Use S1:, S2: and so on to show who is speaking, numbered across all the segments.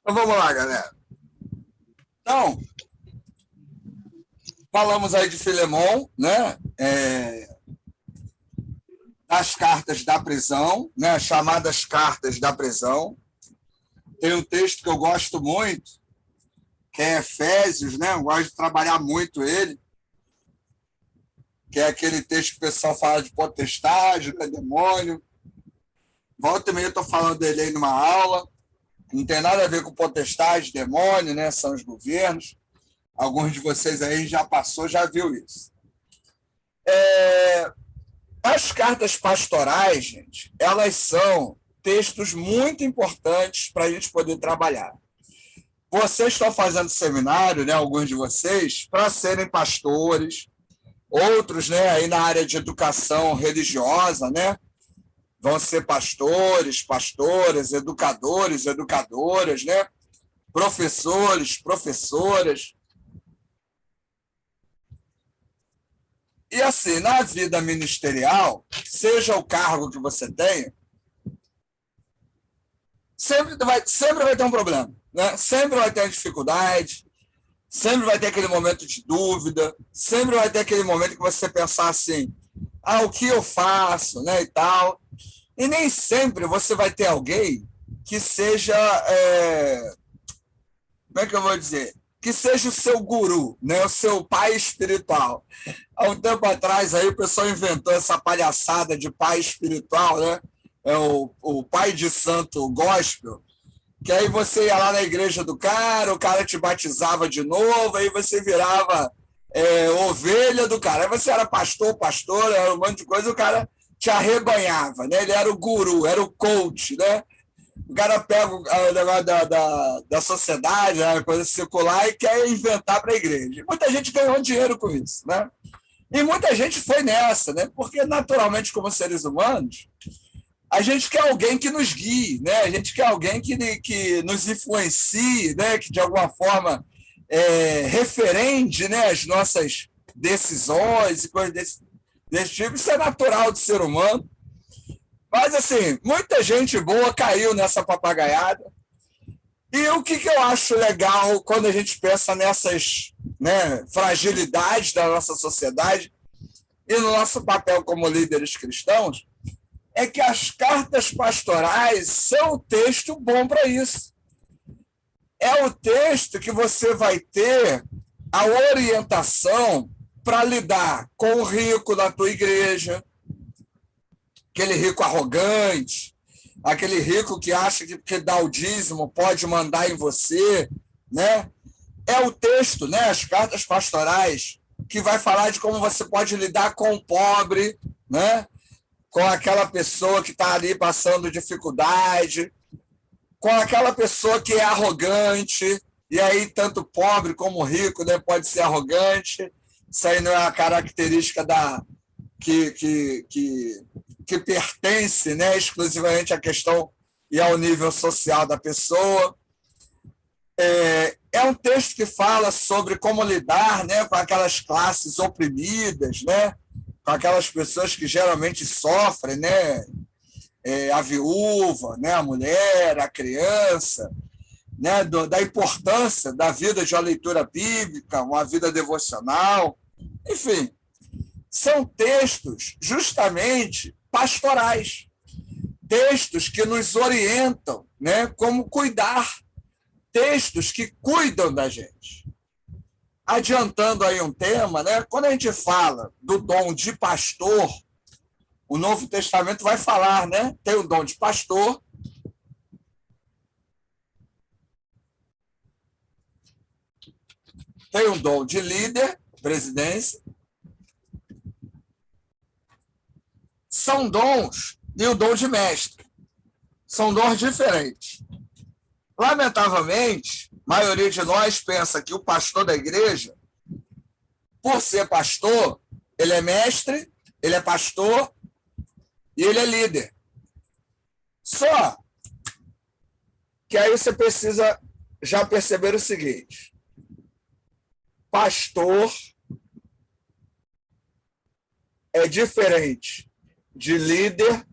S1: Então vamos lá, galera. Então, falamos aí de Filemon, né? Das cartas da prisão, né? Chamadas cartas da prisão. Tem um texto que eu gosto muito, que é Efésios, né? Eu gosto de trabalhar muito ele, que é aquele texto que o pessoal fala de potestade, né? Demônio. Volta e meia eu estou falando dele aí numa aula. Não tem nada a ver com potestade, demônio, né? São os governos. Alguns de vocês aí já passou, já viu isso. As cartas pastorais, gente, elas são textos muito importantes para a gente poder trabalhar. Vocês estão fazendo seminário, né, alguns de vocês, para serem pastores, outros, né, aí na área de educação religiosa, né, vão ser pastores, pastoras, educadores, educadoras, né, professores, professoras. E assim, na vida ministerial, seja o cargo que você tenha, sempre vai ter um problema, né? Sempre vai ter uma dificuldade, sempre vai ter aquele momento de dúvida, sempre vai ter aquele momento que você pensar assim, o que eu faço, né, e tal. E nem sempre você vai ter alguém que seja, como é que eu vou dizer? Que seja o seu guru, né, o seu pai espiritual. Há um tempo atrás aí o pessoal inventou essa palhaçada de pai espiritual, né? É o pai de santo gospel, que aí você ia lá na igreja do cara, o cara te batizava de novo, aí você virava ovelha do cara. Aí você era pastor, era um monte de coisa, o cara te arrebanhava, né? Ele era o guru, era o coach, né? O cara pega o negócio da sociedade, a coisa secular, e quer inventar para a igreja. E muita gente ganhou dinheiro com isso, né? E muita gente foi nessa, né? Porque, naturalmente, como seres humanos, a gente quer alguém que nos guie, né? A gente quer alguém que nos influencie, né? Que, de alguma forma, referende, né? As nossas decisões e coisas desse tipo. Isso é natural do ser humano. Mas, assim, muita gente boa caiu nessa papagaiada. E o que eu acho legal quando a gente pensa nessas, né, fragilidades da nossa sociedade e no nosso papel como líderes cristãos, é que as cartas pastorais são um texto bom para isso. É o texto que você vai ter a orientação para lidar com o rico da tua igreja, aquele rico arrogante, aquele rico que acha que dá o dízimo pode mandar em você, né? É o texto, né? As cartas pastorais, que vai falar de como você pode lidar com o pobre, né? Com aquela pessoa que está ali passando dificuldade, com aquela pessoa que é arrogante, e aí tanto pobre como rico, né, pode ser arrogante. Isso aí não é uma característica que pertence, né, exclusivamente à questão e ao nível social da pessoa. É um texto que fala sobre como lidar, né, com aquelas classes oprimidas, né, com aquelas pessoas que geralmente sofrem, né, a viúva, né, a mulher, a criança, né, da importância da vida de uma leitura bíblica, uma vida devocional. Enfim, são textos justamente pastorais, textos que nos orientam, né, como cuidar, textos que cuidam da gente. Adiantando aí um tema, né, quando a gente fala do dom de pastor, o Novo Testamento vai falar, né, tem o dom de pastor, tem o dom de líder, presidência, são dons, e o dom de mestre. São dons diferentes. Lamentavelmente, a maioria de nós pensa que o pastor da igreja, por ser pastor, ele é mestre, ele é pastor e ele é líder. Só que aí você precisa já perceber o seguinte: pastor é diferente de líder,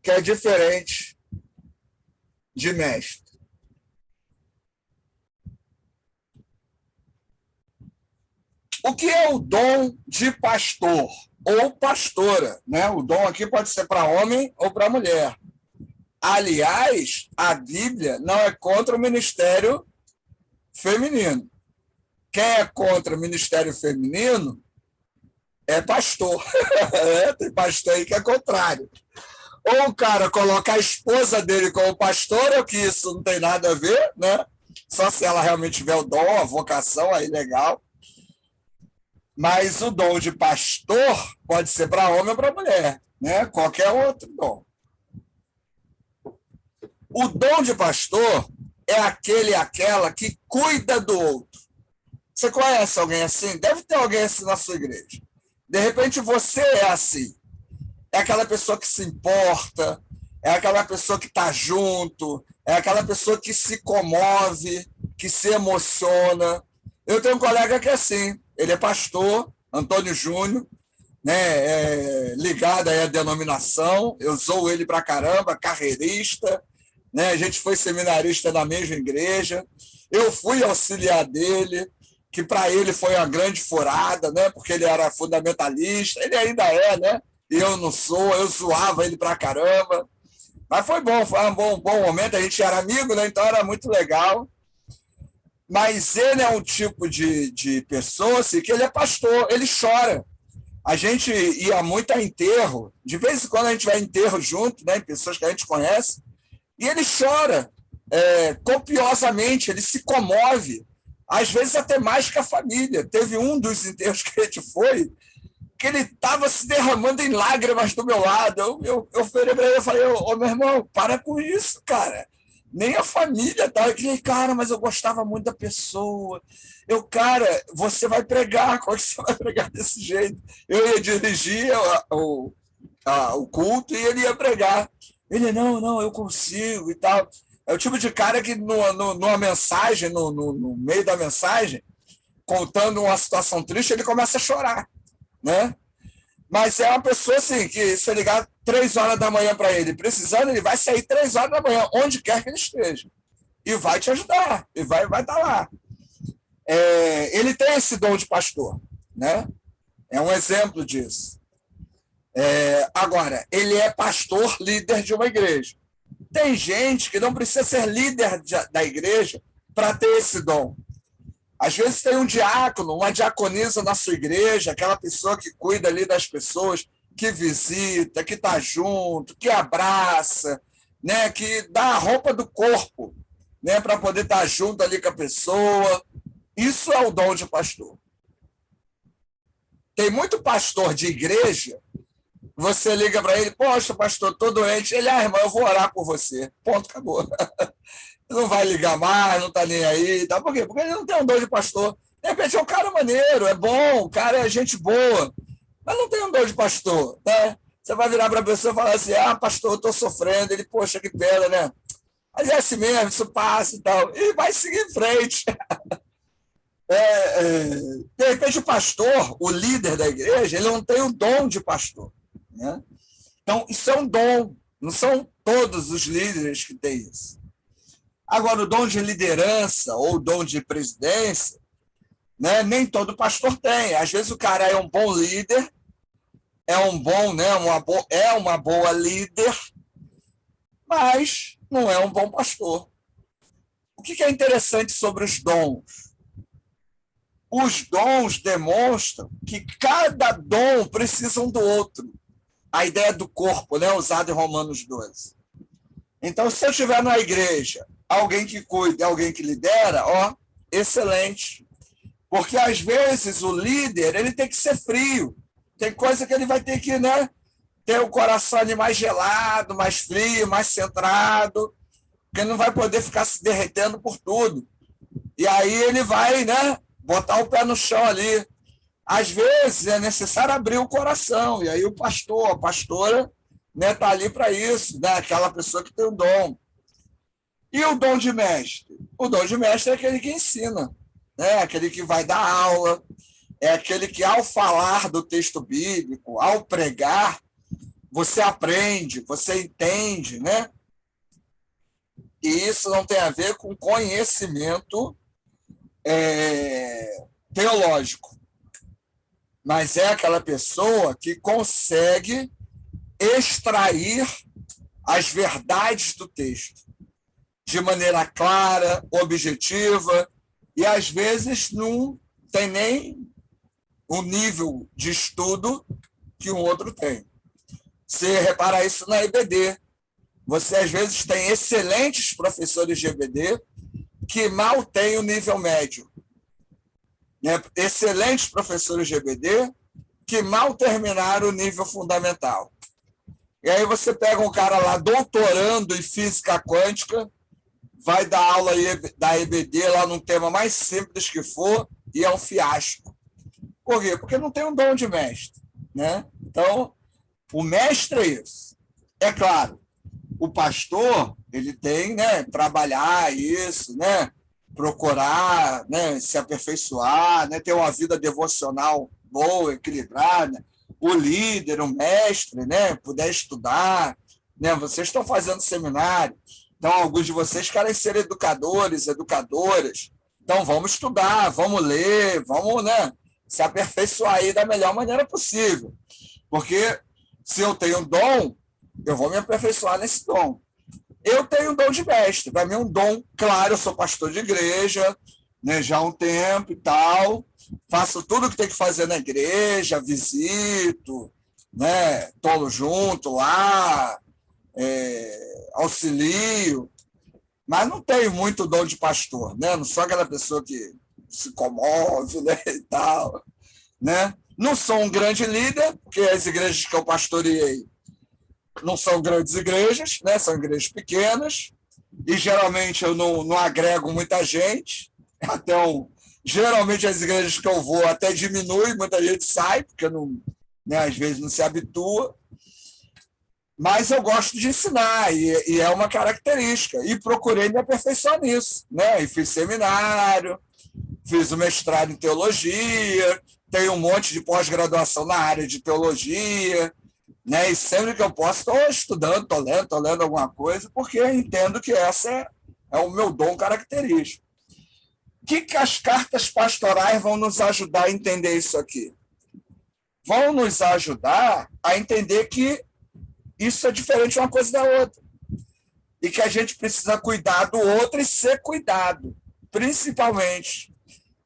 S1: que é diferente de mestre. O que é o dom de pastor ou pastora, né? O dom aqui pode ser para homem ou para mulher. Aliás, a Bíblia não é contra o ministério feminino. Quem é contra o ministério feminino é pastor. Tem pastor aí que é contrário. Ou o cara coloca a esposa dele como pastora, que isso não tem nada a ver, né? Só se ela realmente tiver o dom, a vocação, aí legal. Mas o dom de pastor pode ser para homem ou para mulher, né? Qualquer outro dom. O dom de pastor é aquele e aquela que cuida do outro. Você conhece alguém assim? Deve ter alguém assim na sua igreja. De repente você é assim. É aquela pessoa que se importa, é aquela pessoa que está junto, é aquela pessoa que se comove, que se emociona. Eu tenho um colega que é assim, ele é pastor, Antônio Júnior, né, ligado aí à denominação, eu sou ele pra caramba, carreirista, né, a gente foi seminarista na mesma igreja, eu fui auxiliar dele, que para ele foi uma grande furada, né, porque ele era fundamentalista, ele ainda é, né, e eu não sou, eu zoava ele pra caramba, mas foi bom, foi um bom momento, a gente era amigo, né, então era muito legal. Mas ele é um tipo de pessoa assim, que ele é pastor, ele chora. A gente ia muito a enterro, de vez em quando a gente vai a enterro junto, né, em pessoas que a gente conhece, e ele chora copiosamente, ele se comove, às vezes até mais que a família. Teve um dos enterros que a gente foi, que ele estava se derramando em lágrimas do meu lado. Eu falei para ele, eu falei, meu irmão, para com isso, cara. Nem a família tá. Eu falei, cara, mas eu gostava muito da pessoa. Cara, você vai pregar, como é que você vai pregar desse jeito? Eu ia dirigir o culto e ele ia pregar. Ele, não, eu consigo e tal. É o tipo de cara que numa mensagem, no meio da mensagem, contando uma situação triste, ele começa a chorar, né? Mas é uma pessoa assim, que se eu ligar 3 horas da manhã para ele, precisando, ele vai sair 3 horas da manhã, onde quer que ele esteja. E vai te ajudar, e vai estar lá. Ele tem esse dom de pastor, né? É um exemplo disso. Agora, ele é pastor, líder de uma igreja. Tem gente que não precisa ser líder da igreja para ter esse dom. Às vezes tem um diácono, uma diaconisa na sua igreja, aquela pessoa que cuida ali das pessoas, que visita, que está junto, que abraça, né, que dá a roupa do corpo, né, para poder estar junto ali com a pessoa. Isso é o dom de pastor. Tem muito pastor de igreja, você liga para ele, poxa, pastor, estou doente. Ele, irmão, eu vou orar por você. Ponto, acabou. Não vai ligar mais, não está nem aí. Tá? Por quê? Porque ele não tem um dom de pastor. De repente é um cara maneiro, é bom, o cara é gente boa, mas não tem um dom de pastor. Né? Você vai virar para a pessoa e falar assim, pastor, eu estou sofrendo. Ele, poxa, que pena, né? Mas é assim mesmo, isso passa e tal. E vai seguir em frente. De repente o pastor, o líder da igreja, ele não tem o dom de pastor. Né? Então, isso é um dom. Não são todos os líderes que têm isso. Agora, o dom de liderança ou o dom de presidência, né, nem todo pastor tem. Às vezes o cara é um bom líder, é um bom, né, uma boa líder, mas não é um bom pastor. O que é interessante sobre os dons? Os dons demonstram que cada dom precisa um do outro. A ideia do corpo, né, usada em Romanos 12. Então, se eu estiver na igreja, alguém que cuida, alguém que lidera, excelente. Porque, às vezes, o líder ele tem que ser frio. Tem coisa que ele vai ter que, né, ter o coração ali mais gelado, mais frio, mais centrado, porque ele não vai poder ficar se derretendo por tudo. E aí ele vai, né, botar o pé no chão ali. Às vezes, é necessário abrir o coração. E aí o pastor, a pastora, né, está ali para isso, né, aquela pessoa que tem o dom. E o dom de mestre? O dom de mestre é aquele que ensina, né? Aquele que vai dar aula, é aquele que, ao falar do texto bíblico, ao pregar, você aprende, você entende, né? E isso não tem a ver com conhecimento teológico, mas é aquela pessoa que consegue extrair as verdades do texto de maneira clara, objetiva, e às vezes não tem nem o nível de estudo que um outro tem. Você repara isso na EBD. Você, às vezes, tem excelentes professores de EBD que mal têm o nível médio. Né? Excelentes professores de EBD que mal terminaram o nível fundamental. E aí você pega um cara lá doutorando em física quântica, vai dar aula da EBD lá num tema mais simples que for, e é um fiasco. Por quê? Porque não tem um dom de mestre. Né? Então, o mestre é isso. É claro, o pastor ele tem, né, trabalhar isso, né, procurar, né, se aperfeiçoar, né, ter uma vida devocional boa, equilibrada. O líder, o mestre, né, puder estudar, né, vocês estão fazendo seminário, então alguns de vocês querem ser educadores, educadoras, então vamos estudar, vamos ler, vamos, né, se aperfeiçoar aí da melhor maneira possível, porque se eu tenho dom, eu vou me aperfeiçoar nesse dom. Eu tenho um dom de mestre, para mim é um dom, claro, eu sou pastor de igreja, né, já há um tempo e tal, faço tudo o que tem que fazer na igreja, visito, né, estou junto lá, auxilio, mas não tenho muito dom de pastor, né, não sou aquela pessoa que se comove, né, e tal, né. Não sou um grande líder, porque as igrejas que eu pastoreei não são grandes igrejas, né? São igrejas pequenas, e geralmente eu não agrego muita gente. Então, geralmente as igrejas que eu vou até diminui, muita gente sai, porque não, né, às vezes não se habitua. Mas eu gosto de ensinar, e é uma característica. E procurei me aperfeiçoar nisso. Né? E fiz seminário, fiz o mestrado em teologia, tenho um monte de pós-graduação na área de teologia, né? E sempre que eu posso, estou estudando, estou lendo alguma coisa, porque eu entendo que essa é o meu dom característico. O que as cartas pastorais vão nos ajudar a entender isso aqui? Vão nos ajudar a entender que isso é diferente uma coisa da outra. E que a gente precisa cuidar do outro e ser cuidado. Principalmente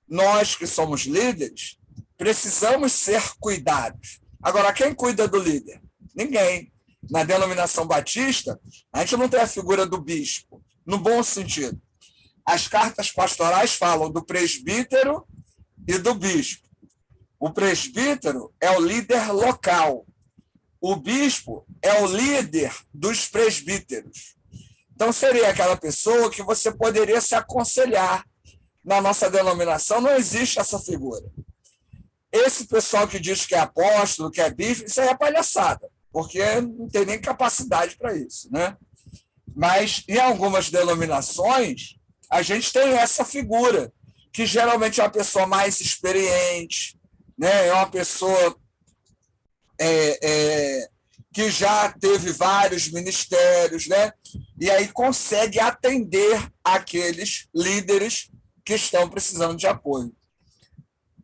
S1: nós que somos líderes, precisamos ser cuidados. Agora, quem cuida do líder? Ninguém. Na denominação batista, a gente não tem a figura do bispo, no bom sentido. As cartas pastorais falam do presbítero e do bispo. O presbítero é o líder local. O bispo é o líder dos presbíteros. Então, seria aquela pessoa que você poderia se aconselhar. Na nossa denominação não existe essa figura. Esse pessoal que diz que é apóstolo, que é bispo, isso aí é palhaçada, porque não tem nem capacidade para isso, né? Mas em algumas denominações, a gente tem essa figura, que geralmente é uma pessoa mais experiente, né? É uma pessoa que já teve vários ministérios, né? E aí consegue atender aqueles líderes que estão precisando de apoio.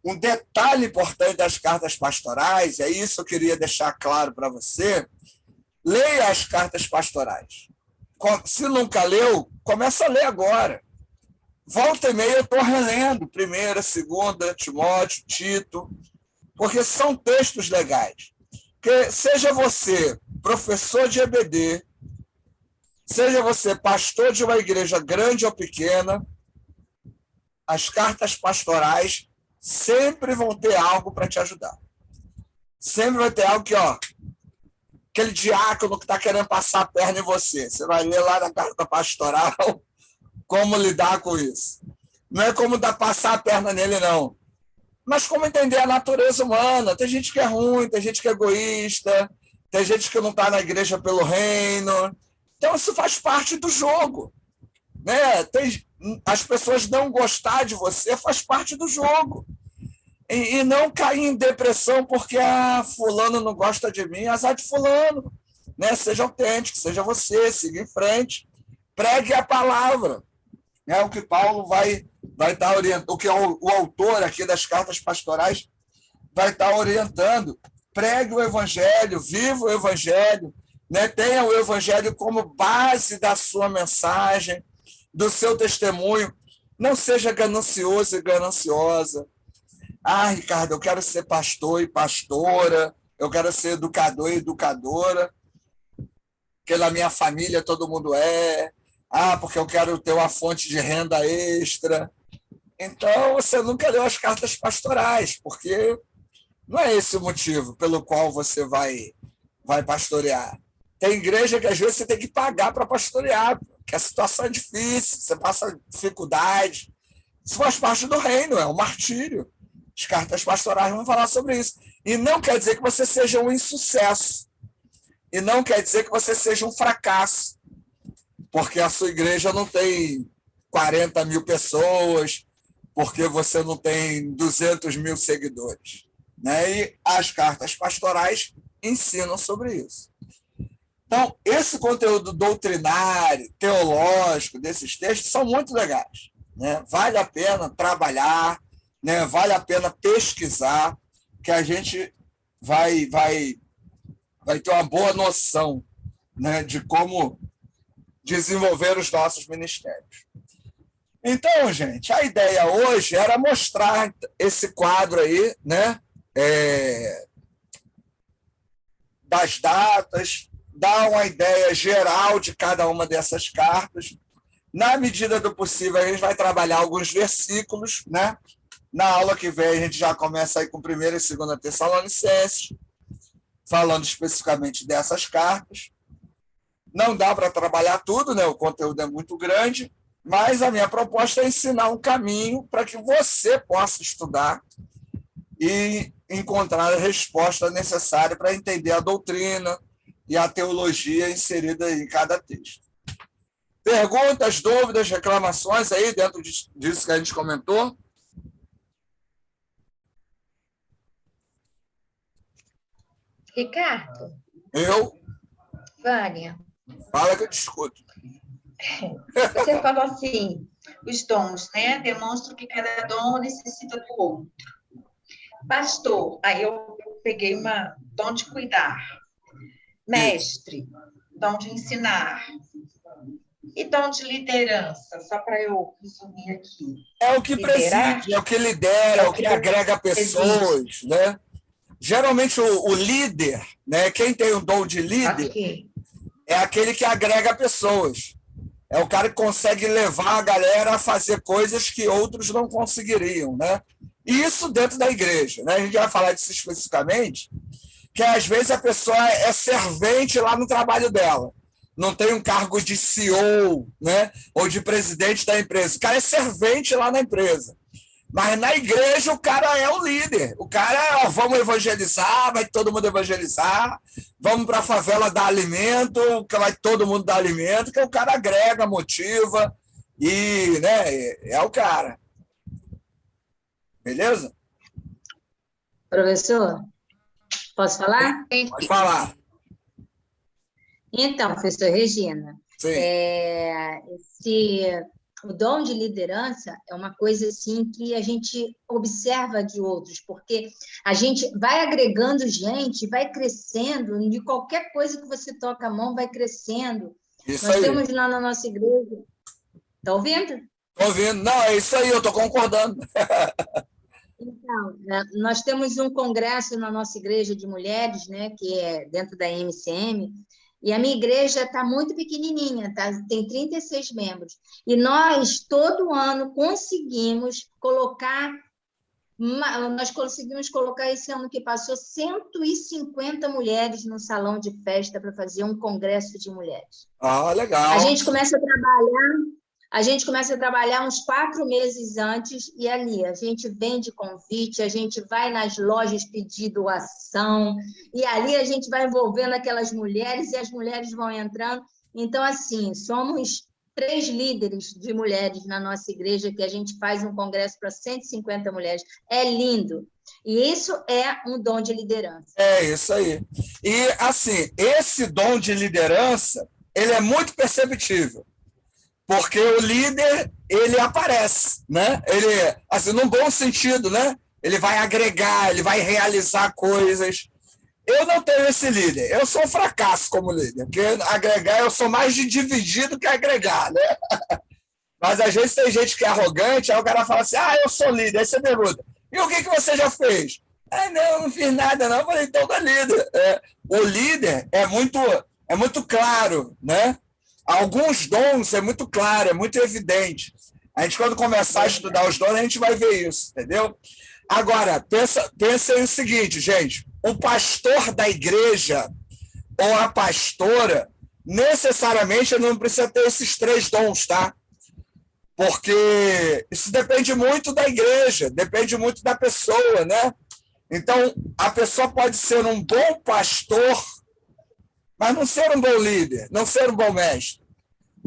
S1: Um detalhe importante das cartas pastorais, é isso que eu queria deixar claro para você, leia as cartas pastorais. Se nunca leu, começa a ler agora. Volta e meia eu estou relendo 1ª, 2ª, Timóteo, Tito, porque são textos legais. Porque seja você professor de EBD, seja você pastor de uma igreja grande ou pequena, as cartas pastorais sempre vão ter algo para te ajudar. Sempre vai ter algo que, aquele diácono que está querendo passar a perna em você. Você vai ler lá na carta pastoral como lidar com isso. Não é como passar a perna nele, não. Mas como entender a natureza humana. Tem gente que é ruim, tem gente que é egoísta, tem gente que não está na igreja pelo reino. Então, isso faz parte do jogo. Né? As pessoas não gostar de você faz parte do jogo. E não cair em depressão porque fulano não gosta de mim, azar de fulano. Né? Seja autêntico, seja você, siga em frente. pregue a palavra. É o que Paulo vai estar orientando, o que o autor aqui das cartas pastorais vai estar orientando. Pregue o evangelho, viva o evangelho, né? Tenha o evangelho como base da sua mensagem, do seu testemunho. Não seja ganancioso e gananciosa. Ah, Ricardo, eu quero ser pastor e pastora, eu quero ser educador e educadora, porque na minha família todo mundo é. Ah, porque eu quero ter uma fonte de renda extra. Então, você nunca leu as cartas pastorais, porque não é esse o motivo pelo qual você vai pastorear. Tem igreja que às vezes você tem que pagar para pastorear, porque a situação é difícil, você passa dificuldade. Isso faz parte do reino, é um martírio. As cartas pastorais vão falar sobre isso. E não quer dizer que você seja um insucesso. E não quer dizer que você seja um fracasso. Porque a sua igreja não tem 40 mil pessoas, porque você não tem 200 mil seguidores. Né? E as cartas pastorais ensinam sobre isso. Então, esse conteúdo doutrinário, teológico desses textos são muito legais. Né? Vale a pena trabalhar, né? Vale a pena pesquisar, que a gente vai ter uma boa noção, né, de como desenvolver os nossos ministérios. Então, gente, a ideia hoje era mostrar esse quadro aí, né, das datas, dar uma ideia geral de cada uma dessas cartas. Na medida do possível, a gente vai trabalhar alguns versículos, né? Na aula que vem, a gente já começa aí com 1ª e 2ª Tessalonicenses, falando especificamente dessas cartas. Não dá para trabalhar tudo, né? O conteúdo é muito grande, mas a minha proposta é ensinar um caminho para que você possa estudar e encontrar a resposta necessária para entender a doutrina e a teologia inserida em cada texto. Perguntas, dúvidas, reclamações aí dentro disso que a gente comentou?
S2: Ricardo.
S1: Eu?
S2: Vânia.
S1: Fala que eu te escuto.
S2: Você falou assim, os dons, né? Demonstram que cada dom necessita do outro. Pastor, aí eu peguei dom de cuidar. Mestre, dom de ensinar. E dom de liderança, só para eu resumir aqui.
S1: É o que preside, é o que lidera, é o que agrega pessoas, né? Geralmente o líder, né? Quem tem o dom de líder é aquele que agrega pessoas. É o cara que consegue levar a galera a fazer coisas que outros não conseguiriam, né? E isso dentro da igreja, né? A gente vai falar disso especificamente, que às vezes a pessoa é servente lá no trabalho dela. Não tem um cargo de CEO, né? Ou de presidente da empresa. O cara é servente lá na empresa. Mas na igreja o cara é o líder. O cara, vamos evangelizar, vai todo mundo evangelizar. Vamos para a favela dar alimento, que vai todo mundo dar alimento, que o cara agrega, motiva e, né, é o cara. Beleza?
S3: Professor, posso falar?
S1: Pode falar.
S3: Então, professor Regina,
S1: Sim.
S3: O dom de liderança é uma coisa assim que a gente observa de outros, porque a gente vai agregando gente, vai crescendo, de qualquer coisa que você toca a mão vai crescendo.
S1: Isso
S3: Nós
S1: aí.
S3: temos lá na nossa igreja... Está ouvindo?
S1: Estou ouvindo. Não, é isso aí, eu estou concordando.
S3: Então, nós temos um congresso na nossa igreja de mulheres, né, que é dentro da MCM, e a minha igreja está muito pequenininha, tá? Tem 36 membros. E nós, todo ano, conseguimos colocar esse ano que passou 150 mulheres no salão de festa para fazer um congresso de mulheres.
S1: Ah, legal.
S3: A gente começa a trabalhar uns 4 meses antes e ali a gente vende convite, a gente vai nas lojas pedir doação e ali a gente vai envolvendo aquelas mulheres e as mulheres vão entrando. Então, assim, somos 3 líderes de mulheres na nossa igreja que a gente faz um congresso para 150 mulheres. É lindo. E isso é um dom de liderança.
S1: É isso aí. E, assim, esse dom de liderança, ele é muito perceptível. Porque o líder, ele aparece, né? Ele, assim, num bom sentido, né? Ele vai agregar, ele vai realizar coisas. Eu não tenho esse líder. Eu sou um fracasso como líder, porque agregar, eu sou mais de dividir do que agregar, né? Mas às vezes tem gente que é arrogante, aí o cara fala assim, eu sou líder. Aí você pergunta, e o que você já fez? Não fiz nada não. Eu falei, então não é líder. O líder é muito claro, né? Alguns dons é muito claro, é muito evidente. A gente, quando começar a estudar os dons, a gente vai ver isso, entendeu? Agora, pensa aí o seguinte, gente, o pastor da igreja ou a pastora, necessariamente não precisa ter esses 3 dons, tá? Porque isso depende muito da igreja, depende muito da pessoa, né? Então, a pessoa pode ser um bom pastor, mas não ser um bom líder, não ser um bom mestre.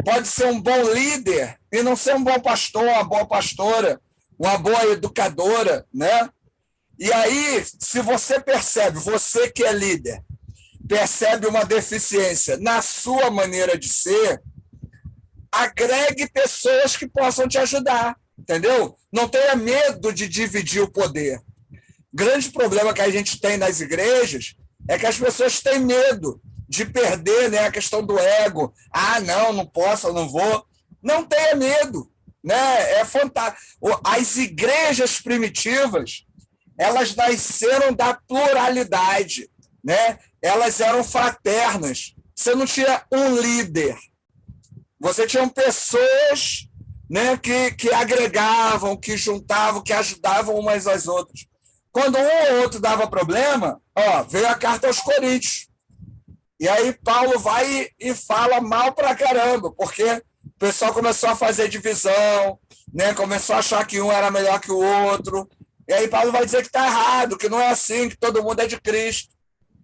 S1: Pode ser um bom líder e não ser um bom pastor, uma boa pastora, uma boa educadora, né? E aí, se você percebe, você que é líder, percebe uma deficiência na sua maneira de ser, agregue pessoas que possam te ajudar, entendeu? Não tenha medo de dividir o poder. O grande problema que a gente tem nas igrejas é que as pessoas têm medo de perder, né, a questão do ego. Não posso, eu não vou. Não tenha medo, né? É fantástico. As igrejas primitivas, elas nasceram da pluralidade, né? Elas eram fraternas. Você não tinha um líder. Você tinha pessoas, né, que agregavam, que juntavam, que ajudavam umas às outras. Quando um ou outro dava problema, veio a carta aos Coríntios. E aí Paulo vai e fala mal pra caramba, porque o pessoal começou a fazer divisão, né, começou a achar que um era melhor que o outro. E aí Paulo vai dizer que está errado, que não é assim, que todo mundo é de Cristo.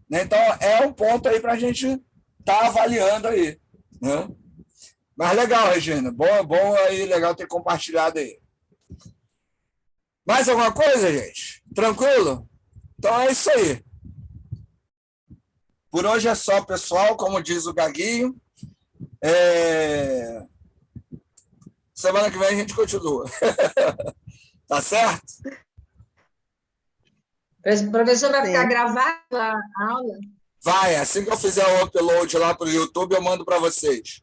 S1: Né? Então, é um ponto aí para a gente estar avaliando aí. Né? Mas legal, Regina. Bom aí, legal ter compartilhado aí. Mais alguma coisa, gente? Tranquilo? Então é isso aí. Por hoje é só, pessoal, como diz o Gaguinho. Semana que vem a gente continua. Tá certo?
S3: O professor vai ficar gravado a aula?
S1: Vai, assim que eu fizer o upload lá para o YouTube, eu mando para vocês.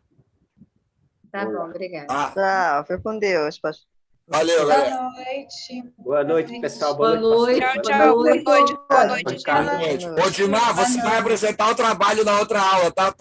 S3: Tá bom, obrigada.
S4: Tchau, fica com Deus, pastor.
S1: Valeu, galera.
S2: Boa noite.
S5: Boa noite, pessoal.
S3: Boa noite.
S6: Tchau, boa noite. Boa noite,
S1: Boa noite. Ô, Dimar, você vai apresentar o trabalho na outra aula, tá?